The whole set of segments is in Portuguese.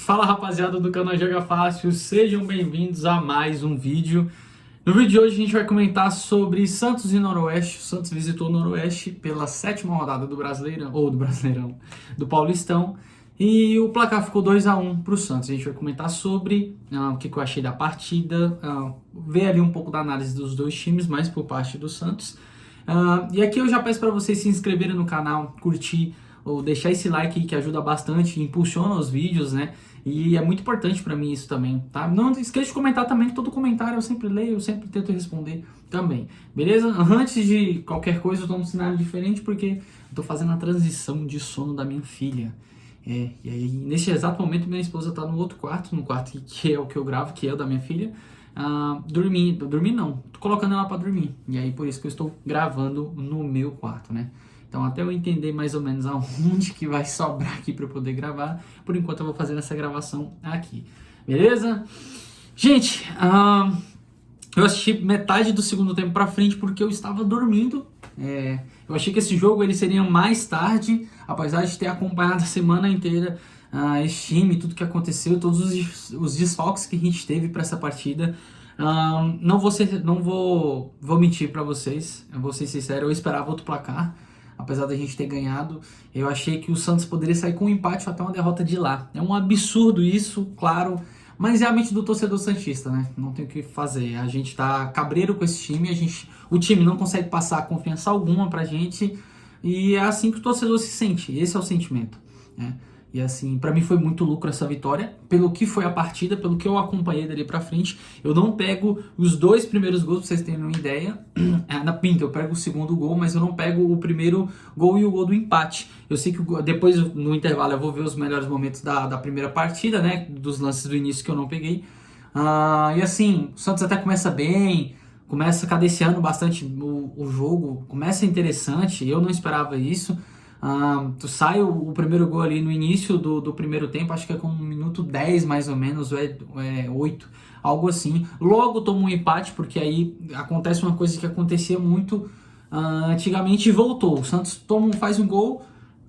Fala rapaziada do canal Joga Fácil, sejam bem-vindos a mais um vídeo. No vídeo de hoje a gente vai comentar sobre Santos e Noroeste. O Santos visitou o Noroeste pela 7ª rodada do Brasileirão, do Paulistão. E o placar ficou 2-1 para o Santos. A gente vai comentar sobre o que eu achei da partida, ver ali um pouco da análise dos dois times, mais por parte do Santos. E aqui eu já peço para vocês se inscreverem no canal, curtir, ou deixar esse like que ajuda bastante, impulsiona os vídeos, né? E é muito importante para mim isso também, tá? Não esqueça de comentar também, que todo comentário eu sempre leio, eu sempre tento responder também, beleza? Antes de qualquer coisa, eu tô num cenário diferente porque eu tô fazendo a transição de sono da minha filha. E aí, neste exato momento, minha esposa tá no outro quarto, no quarto que é o que eu gravo, que é o da minha filha, dormir não, tô colocando ela para dormir. E aí, por isso que eu estou gravando no meu quarto, né? Então, até eu entender mais ou menos aonde que vai sobrar aqui para eu poder gravar, por enquanto eu vou fazer essa gravação aqui, beleza? Gente, eu assisti metade do segundo tempo para frente porque eu estava dormindo. Eu achei que esse jogo ele seria mais tarde, apesar de ter acompanhado a semana inteira esse time, tudo que aconteceu, todos os desfalques que a gente teve para essa partida. Não vou mentir para vocês, eu vou ser sincero, eu esperava outro placar. Apesar da gente ter ganhado, eu achei que o Santos poderia sair com um empate ou até uma derrota de lá. É um absurdo isso, claro, mas é a mente do torcedor santista, né? Não tem o que fazer. A gente tá cabreiro com esse time, o time não consegue passar confiança alguma pra gente, e é assim que o torcedor se sente, esse é o sentimento, né? E assim, pra mim foi muito lucro essa vitória, pelo que foi a partida, pelo que eu acompanhei dali pra frente. Eu não pego os dois primeiros gols, pra vocês terem uma ideia, na pinta, eu pego o segundo gol, mas eu não pego o primeiro gol e o gol do empate. Eu sei que depois, no intervalo, eu vou ver os melhores momentos da primeira partida, né, dos lances do início que eu não peguei. E assim, o Santos até começa bem, começa cadenciando bastante o jogo, começa interessante, eu não esperava isso. Sai o primeiro gol ali no início do primeiro tempo, acho que é com 1 minuto 10 mais ou menos, ou é 8, algo assim. Logo toma um empate, porque aí acontece uma coisa que acontecia muito antigamente e voltou. O Santos faz um gol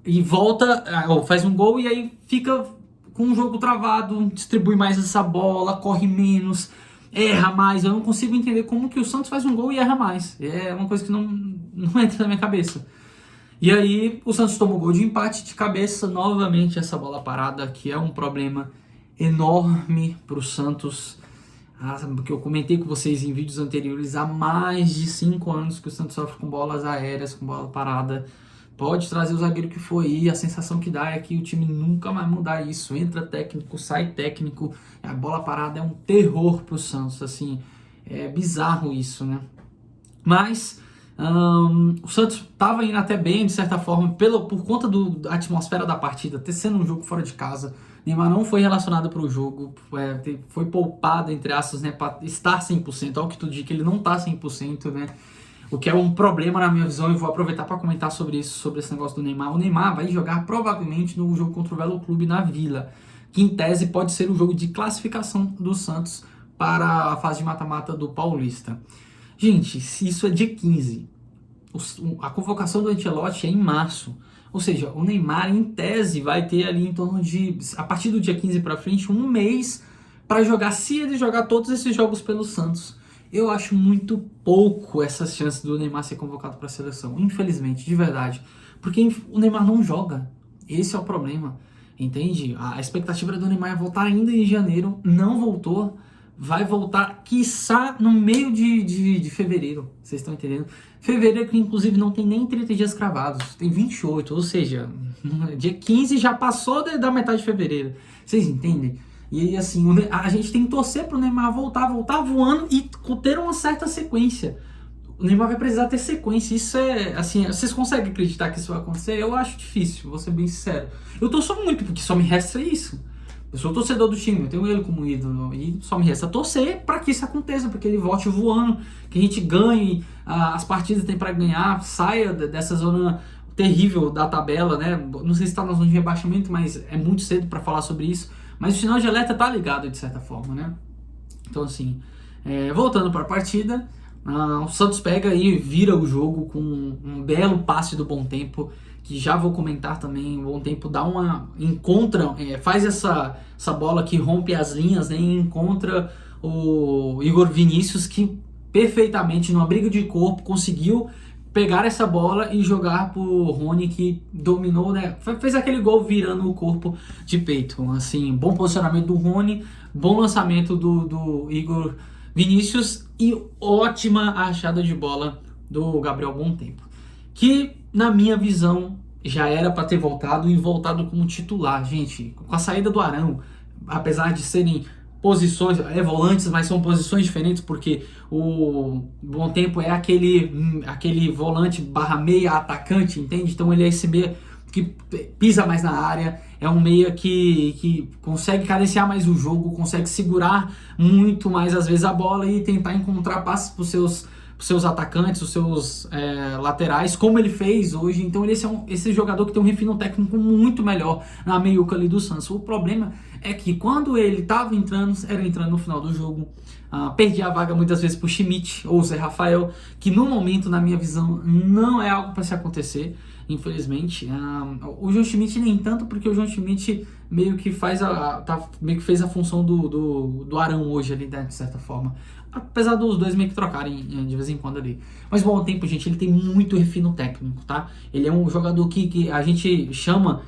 e volta, faz um gol e aí fica com o jogo travado, distribui mais essa bola, corre menos, erra mais. Eu não consigo entender como que o Santos faz um gol e erra mais. É uma coisa que não entra na minha cabeça. E aí o Santos tomou gol de empate de cabeça, novamente essa bola parada, que é um problema enorme para o Santos, porque eu comentei com vocês em vídeos anteriores, há mais de 5 anos que o Santos sofre com bolas aéreas, com bola parada. Pode trazer o zagueiro que for aí, a sensação que dá é que o time nunca vai mudar isso, entra técnico, sai técnico, a bola parada é um terror para o Santos, assim, é bizarro isso, né? Mas o Santos estava indo até bem, de certa forma, por conta da atmosfera da partida, ter sendo um jogo fora de casa. Neymar não foi relacionado para o jogo, foi poupado, entre aspas, né, para estar 100%. Ao que tudo diz que ele não está 100%, né? O que é um problema na minha visão, e vou aproveitar para comentar sobre isso, sobre esse negócio do Neymar. O Neymar vai jogar provavelmente no jogo contra o Velo Clube na Vila, que em tese pode ser o jogo de classificação do Santos para a fase de mata-mata do Paulista. Gente, se isso é dia 15, a convocação do Ancelotti é em março, ou seja, o Neymar em tese vai ter ali em torno de, a partir do dia 15 para frente, um mês para jogar, se ele jogar todos esses jogos pelo Santos. Eu acho muito pouco essas chances do Neymar ser convocado para a seleção, infelizmente, de verdade, porque o Neymar não joga, esse é o problema, entende? A expectativa do Neymar é voltar ainda em janeiro, não voltou. Vai voltar, quiçá, no meio de fevereiro. Vocês estão entendendo? Fevereiro que, inclusive, não tem nem 30 dias cravados. Tem 28, ou seja, dia 15 já passou da metade de fevereiro. Vocês entendem? E aí, assim, a gente tem que torcer pro Neymar voltar voando e ter uma certa sequência. O Neymar vai precisar ter sequência. Isso é, assim, vocês conseguem acreditar que isso vai acontecer? Eu acho difícil, vou ser bem sincero. Eu torço muito, porque só me resta isso. Eu sou torcedor do time, eu tenho ele como ídolo e só me resta torcer para que isso aconteça, para que ele volte voando, que a gente ganhe as partidas que tem para ganhar, saia dessa zona terrível da tabela, né? Não sei se está na zona de rebaixamento, mas é muito cedo para falar sobre isso. Mas o sinal de alerta tá ligado de certa forma, né? Então assim, voltando para a partida, o Santos pega e vira o jogo com um belo passe do Bom Tempo, que já vou comentar também. O Bom Tempo faz essa bola que rompe as linhas, né, e encontra o Igor Vinícius, que perfeitamente, numa briga de corpo, conseguiu pegar essa bola e jogar pro Rony, que dominou, né? Fez aquele gol virando o corpo de peito. Assim, bom posicionamento do Rony, bom lançamento do Igor Vinícius e ótima achada de bola do Gabriel Bom Tempo, que na minha visão já era para ter voltado e voltado como titular, gente. Com a saída do Arão, apesar de serem posições, volantes, mas são posições diferentes, porque o Bom Tempo é aquele volante barra meia atacante, entende? Então ele é esse meia que pisa mais na área, é um meia que consegue cadenciar mais o jogo, consegue segurar muito mais às vezes a bola e tentar encontrar passes para os seus atacantes, os seus laterais, como ele fez hoje. Então ele é esse jogador que tem um refino técnico muito melhor na meiuca ali do Santos. O problema é que quando ele estava era entrando no final do jogo, perdia a vaga muitas vezes pro Schmidt ou o Zé Rafael, que no momento, na minha visão, não é algo para se acontecer, infelizmente. O João Schmidt nem tanto, porque o João Schmidt meio que fez a função do Arão hoje ali, né, de certa forma. Apesar dos dois meio que trocarem de vez em quando ali. Mas Bom Tempo, gente, ele tem muito refino técnico, tá? Ele é um jogador que a gente chama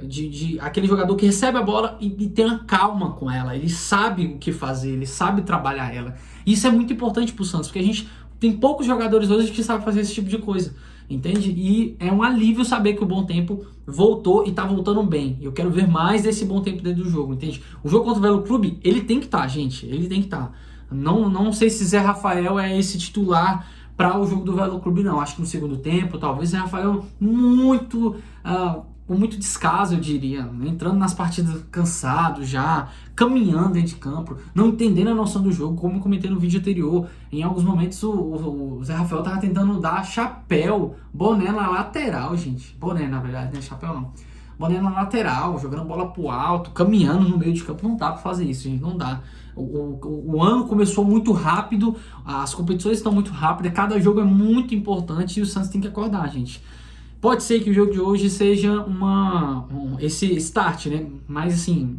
de aquele jogador que recebe a bola e tem uma calma com ela. Ele sabe o que fazer, ele sabe trabalhar ela. Isso é muito importante pro Santos, porque a gente tem poucos jogadores hoje que sabem fazer esse tipo de coisa, entende? E é um alívio saber que o Bom Tempo voltou e tá voltando bem. Eu quero ver mais desse Bom Tempo dentro do jogo, entende? O jogo contra o Velo Clube, ele tem que estar, gente. Ele tem que estar. Não sei se Zé Rafael é esse titular para o jogo do Velo Clube, não. Acho que no segundo tempo, talvez Zé Rafael com muito descaso, eu diria, entrando nas partidas cansado já, caminhando dentro de campo, não entendendo a noção do jogo, como eu comentei no vídeo anterior. Em alguns momentos o Zé Rafael tava tentando dar chapéu, boné na lateral, gente. Boné, na verdade, não é chapéu não. Boné na lateral, jogando bola pro alto, caminhando no meio de campo. Não dá pra fazer isso, gente, não dá. O ano começou muito rápido, as competições estão muito rápidas, cada jogo é muito importante e o Santos tem que acordar, gente. Pode ser que o jogo de hoje seja esse start, né? Mas assim,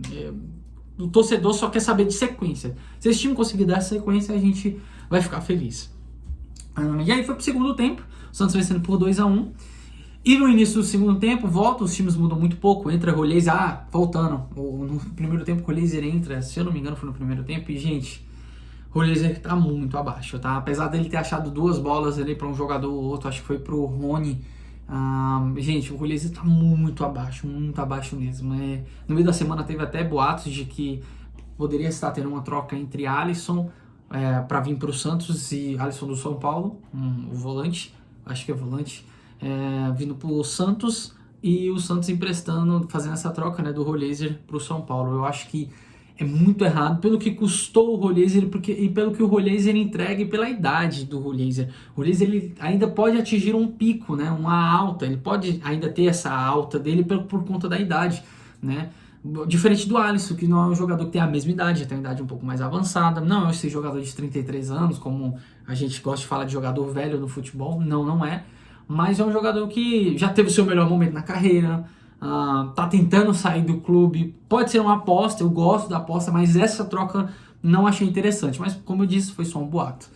o torcedor só quer saber de sequência. Se esse time conseguir dar essa sequência, a gente vai ficar feliz. E aí foi pro segundo tempo, o Santos vencendo por 2-1. E no início do segundo tempo, os times mudam muito pouco. Entra Rolheiser, voltando. No primeiro tempo, o Rolheiser entra, se eu não me engano, foi no primeiro tempo. E, gente, o Rolheiser tá muito abaixo, tá? Apesar dele ter achado 2 bolas ali para um jogador ou outro, acho que foi pro Rony. Gente, o Rolheiser tá muito abaixo mesmo. No meio da semana teve até boatos de que poderia estar tendo uma troca entre Alisson para vir pro Santos e Alisson do São Paulo, o volante, acho que é volante, vindo pro Santos e o Santos fazendo essa troca, né, do Rolheiser pro São Paulo. Eu acho que é muito errado pelo que custou o Rolheiser e pelo que o Rolheiser entrega e pela idade do Rolheiser. O Rolheiser ele ainda pode atingir um pico, né, uma alta, ele pode ainda ter essa alta dele por conta da idade, né? Diferente do Alisson, que não é um jogador que tem a mesma idade, tem uma idade um pouco mais avançada. Não é esse jogador de 33 anos, como a gente gosta de falar de jogador velho no futebol. Não é. Mas é um jogador que já teve o seu melhor momento na carreira, tá tentando sair do clube. Pode ser uma aposta, eu gosto da aposta, mas essa troca não achei interessante. Mas como eu disse, foi só um boato.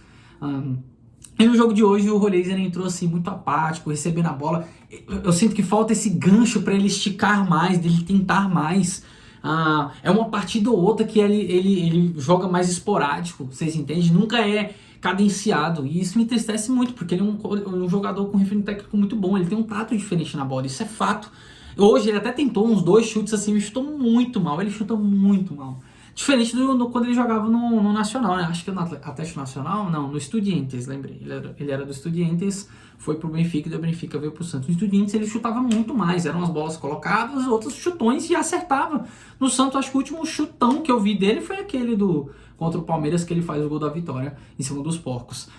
E no jogo de hoje o Rolheiser entrou assim muito apático, recebendo a bola. Eu sinto que falta esse gancho para ele esticar mais, dele tentar mais. É uma partida ou outra que ele joga mais esporádico, vocês entendem? Nunca é cadenciado, e isso me entristece muito, porque ele é um jogador com refino técnico muito bom, ele tem um tato diferente na bola, isso é fato. Hoje ele até tentou uns 2 chutes assim, ele chutou muito mal, diferente quando ele jogava no Nacional, né? Acho que no Atlético Nacional, não, no Estudiantes, lembrei, ele era do Estudiantes, foi pro Benfica e do Benfica veio pro Santos. No Estudiantes ele chutava muito mais, eram as bolas colocadas, outros chutões e acertava. No Santos, acho que o último chutão que eu vi dele foi aquele contra o Palmeiras, que ele faz o gol da vitória em cima dos porcos.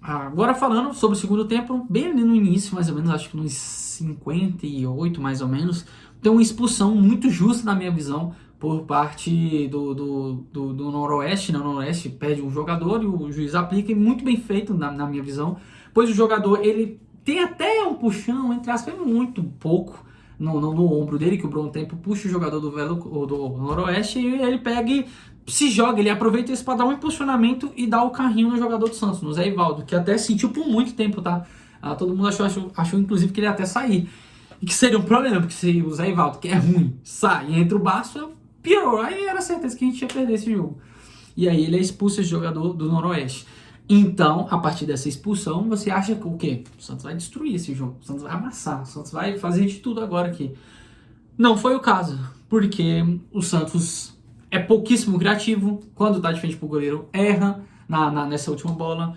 Agora falando sobre o segundo tempo, bem ali no início, mais ou menos, acho que nos 58 mais ou menos, tem uma expulsão muito justa na minha visão por parte do Noroeste, né? O Noroeste pede um jogador e o juiz aplica, e muito bem feito na minha visão, pois o jogador ele tem até um puxão, entre aspas, muito pouco no ombro dele, que o Bom Tempo puxa o jogador do Noroeste e ele pega e se joga, ele aproveita isso para dar um impulsionamento e dar o carrinho no jogador do Santos, no Zé Ivaldo, que até sentiu por muito tempo, tá? Todo mundo achou inclusive que ele ia até sair. E que seria um problema, porque se o Zé Ivaldo, que é ruim, sai e entra o Baço, piorou. Aí era certeza que a gente ia perder esse jogo. E aí ele é expulso, esse jogador do Noroeste. Então, a partir dessa expulsão, você acha que o quê? O Santos vai destruir esse jogo, o Santos vai amassar, o Santos vai fazer de tudo agora aqui. Não foi o caso, porque o Santos é pouquíssimo criativo, quando tá de frente pro goleiro, erra nessa última bola.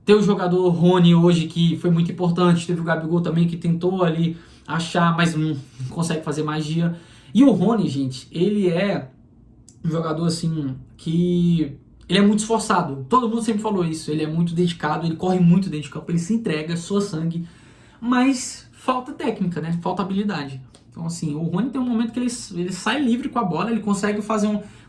Tem o jogador Rony hoje, que foi muito importante, teve o Gabigol também, que tentou ali achar, mas não consegue fazer magia. E o Rony, gente, ele é um jogador assim, que... ele é muito esforçado, todo mundo sempre falou isso, ele é muito dedicado, ele corre muito dentro de campo, ele se entrega, soa sangue, mas falta técnica, né? Falta habilidade. Então assim, o Rony tem um momento que ele sai livre com a bola, ele consegue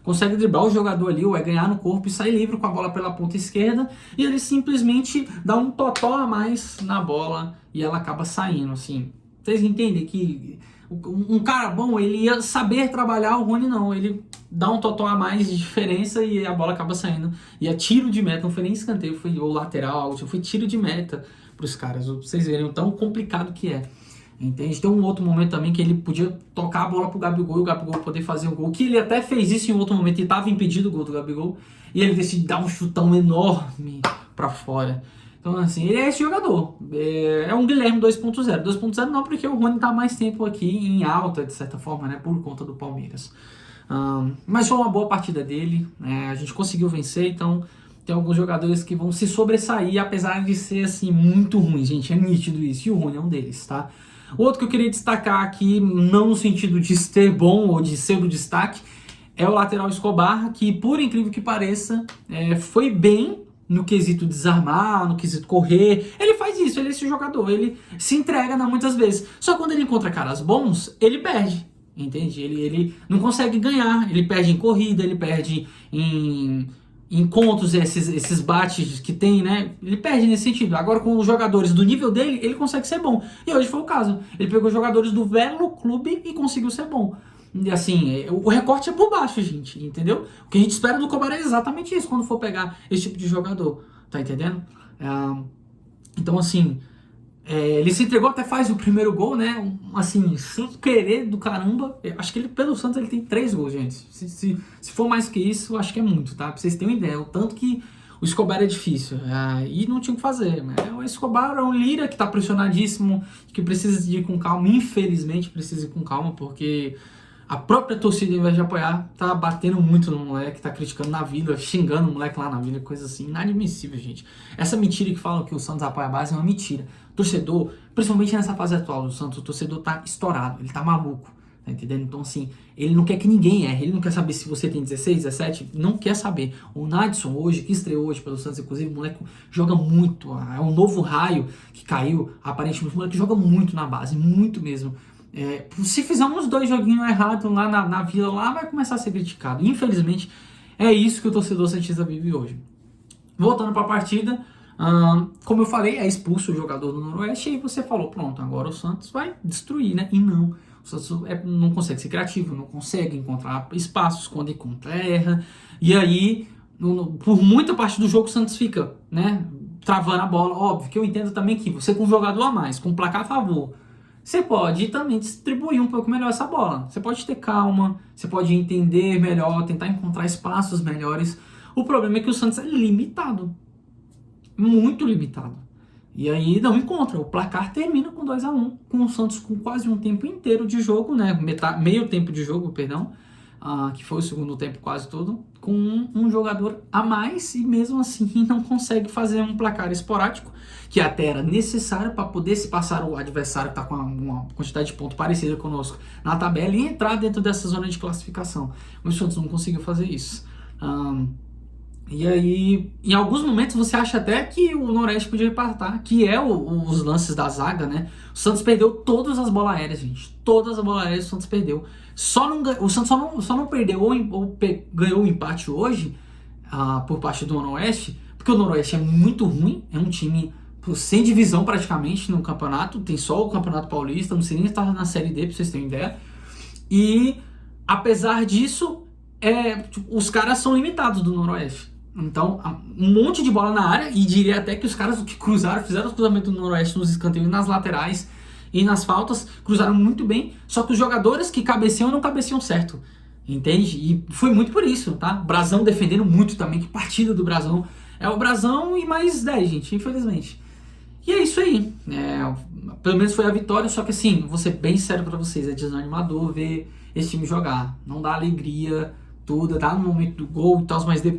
consegue driblar o jogador ali, ou ganhar no corpo e sair livre com a bola pela ponta esquerda, e ele simplesmente dá um totó a mais na bola e ela acaba saindo, assim. Vocês entendem que um cara bom, ele ia saber trabalhar, o Rony não, ele dá um totó a mais de diferença e a bola acaba saindo. E é tiro de meta, não foi nem escanteio, foi ou lateral, foi tiro de meta pros caras, pra vocês verem o tão complicado que é. Entende? Tem um outro momento também que ele podia tocar a bola pro Gabigol e o Gabigol poder fazer um gol, que ele até fez isso em outro momento e estava impedido o gol do Gabigol, e ele decide dar um chutão enorme para fora. Então assim, ele é esse jogador, é um Guilherme 2.0. 2.0 não, porque o Rony tá mais tempo aqui em alta, de certa forma, né, por conta do Palmeiras. Mas foi uma boa partida dele, né, a gente conseguiu vencer, então tem alguns jogadores que vão se sobressair, apesar de ser assim muito ruim, gente, é nítido isso, e o Rony é um deles, tá? O outro que eu queria destacar aqui, não no sentido de ser bom ou de ser do destaque, é o lateral Escobar, que por incrível que pareça, foi bem no quesito desarmar, no quesito correr. Ele faz isso, ele é esse jogador, ele se entrega muitas vezes. Só que quando ele encontra caras bons, ele perde, entende? Ele não consegue ganhar, ele perde em corrida, ele perde em encontros, esses bates que tem, né? Ele perde nesse sentido. Agora, com os jogadores do nível dele, ele consegue ser bom. E hoje foi o caso. Ele pegou jogadores do Velo Clube e conseguiu ser bom. E assim, o recorte é por baixo, gente, entendeu? O que a gente espera do Kobar é exatamente isso, quando for pegar esse tipo de jogador. Tá entendendo? Então, assim, ele se entregou, até faz o primeiro gol, né? Assim, sem querer do caramba. Acho que ele, pelo Santos, ele tem 3 gols, gente. Se for mais que isso, eu acho que é muito, tá? Pra vocês terem uma ideia. O tanto que o Escobar é difícil. E não tinha o que fazer. O Escobar é um Lira que tá pressionadíssimo, que precisa de ir com calma. Infelizmente, precisa ir com calma, porque a própria torcida, ao invés de apoiar, tá batendo muito no moleque, tá criticando na vila, xingando o moleque lá na vila, coisa assim, inadmissível, gente. Essa mentira que falam que o Santos apoia a base é uma mentira. O torcedor, principalmente nessa fase atual do Santos, o torcedor tá estourado, ele tá maluco, tá entendendo? Então, assim, ele não quer que ninguém erre, ele não quer saber se você tem 16, 17, não quer saber. O Nadson hoje, que estreou hoje pelo Santos, inclusive, o moleque joga muito, é um novo raio que caiu, aparentemente, o moleque joga muito na base, muito mesmo. Se fizer uns 2 joguinhos errados lá na vila, lá vai começar a ser criticado. Infelizmente, é isso que o torcedor santista vive hoje. Voltando para a partida, como eu falei, é expulso o jogador do Noroeste, e aí você falou, pronto, agora o Santos vai destruir, né? E não, o Santos não consegue ser criativo, não consegue encontrar espaços, quando encontra, erra. E aí, por muita parte do jogo, o Santos fica, né, travando a bola. Óbvio que eu entendo também que você com um jogador a mais, com um placar a favor, você pode também distribuir um pouco melhor essa bola. Você pode ter calma, você pode entender melhor, tentar encontrar espaços melhores. O problema é que o Santos é limitado. Muito limitado. E aí não encontra. O placar termina com 2-1, com o Santos com quase um tempo inteiro de jogo, né? Meio tempo de jogo, perdão. Que foi o segundo tempo quase todo, com um jogador a mais, e mesmo assim não consegue fazer um placar esporádico, que até era necessário para poder se passar o adversário que está com uma quantidade de pontos parecida conosco na tabela e entrar dentro dessa zona de classificação. Mas o Santos não conseguiu fazer isso. E aí, em alguns momentos você acha até que o Noroeste podia empatar, que é os lances da zaga, né? O Santos perdeu todas as bolas aéreas, gente. Todas as bolas aéreas o Santos perdeu. O Santos só não perdeu ou ganhou o empate hoje por parte do Noroeste, porque o Noroeste é muito ruim, é um time sem divisão praticamente no campeonato, tem só o Campeonato Paulista, não sei nem se tá na Série D, pra vocês terem ideia. E apesar disso, os caras são limitados do Noroeste. Então, um monte de bola na área, e diria até que os caras que cruzaram, fizeram os cruzamentos do Noroeste nos escanteios, nas laterais e nas faltas, cruzaram muito bem, só que os jogadores que cabeceiam não cabeceiam certo, entende? E foi muito por isso, tá? Brasão defendendo muito também, que partida do Brasão. É o Brasão e mais 10, gente, infelizmente. E é isso aí, pelo menos foi a vitória, só que assim, vou ser bem sério pra vocês, é desanimador ver esse time jogar, não dá alegria toda, tá no momento do gol e tal, mas depois